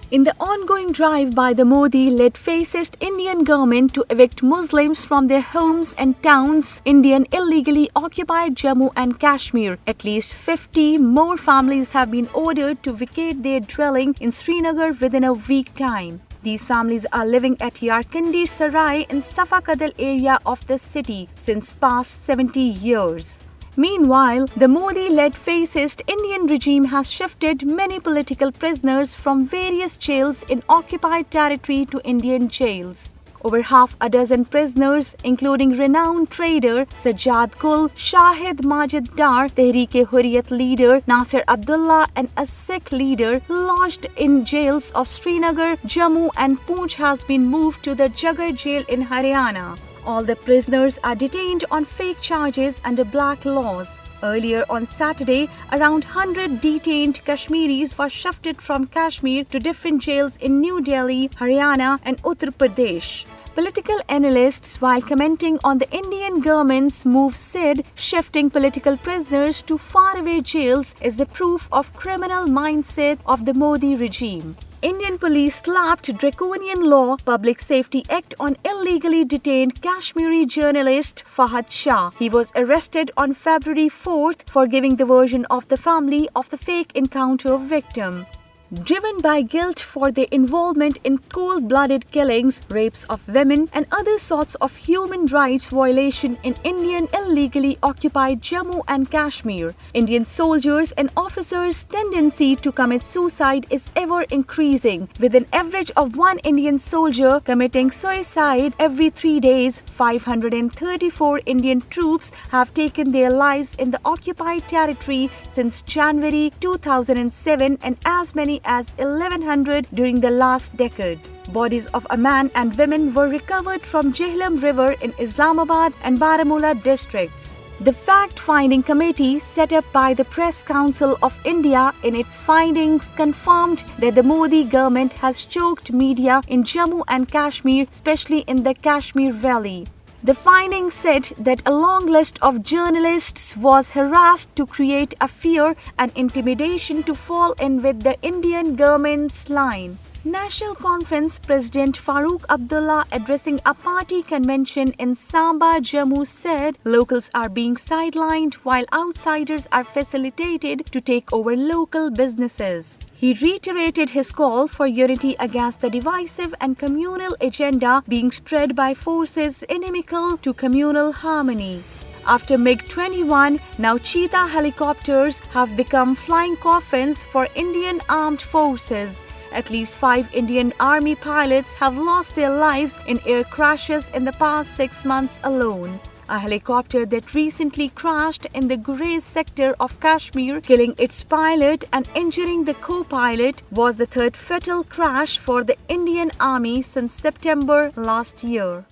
In the ongoing drive by the Modi-led fascist Indian government to evict Muslims from their homes and towns, Indian illegally occupied Jammu and Kashmir, at least 50 more families have been ordered to vacate their dwelling in Srinagar within a week time. These families are living at Yarkandi Sarai in Safakadal area of the city since past 70 years. Meanwhile, the Modi-led fascist Indian regime has shifted many political prisoners from various jails in occupied territory to Indian jails. Over half a dozen prisoners, including renowned trader Sajjad Gul, Shahid Majid Dar, Tehreek-e-Hurriyet leader Nasir Abdullah and a Sikh leader lodged in jails of Srinagar, Jammu and Poonch has been moved to the Jagar jail in Haryana. All the prisoners are detained on fake charges under black laws. Earlier on Saturday, around 100 detained Kashmiris were shifted from Kashmir to different jails in New Delhi, Haryana and Uttar Pradesh. Political analysts, while commenting on the Indian government's move, said shifting political prisoners to faraway jails is the proof of criminal mindset of the Modi regime. Indian police slapped draconian law Public Safety Act on illegally detained Kashmiri journalist Fahad Shah. He was arrested on February 4th for giving the version of the family of the fake encounter victim. Driven by guilt for their involvement in cold-blooded killings, rapes of women and other sorts of human rights violation in Indian illegally occupied Jammu and Kashmir, Indian soldiers and officers' tendency to commit suicide is ever increasing, with an average of one Indian soldier committing suicide every 3 days. 534 Indian troops have taken their lives in the occupied territory since January 2007 and as many as 1,100 during the last decade. Bodies of a man and women were recovered from Jhelum River in Islamabad and Baramulla districts. The fact-finding committee set up by the Press Council of India in its findings confirmed that the Modi government has choked media in Jammu and Kashmir, especially in the Kashmir Valley. The findings said that a long list of journalists was harassed to create a fear and intimidation to fall in with the Indian government's line. National Conference President Farooq Abdullah, addressing a party convention in Samba, Jammu, said locals are being sidelined while outsiders are facilitated to take over local businesses. He reiterated his call for unity against the divisive and communal agenda being spread by forces inimical to communal harmony. After MiG-21, now Cheetah helicopters have become flying coffins for Indian armed forces. At least 5 Indian Army pilots have lost their lives in air crashes in the past 6 months alone. A helicopter that recently crashed in the Gurez sector of Kashmir, killing its pilot and injuring the co-pilot, was the third fatal crash for the Indian Army since September last year.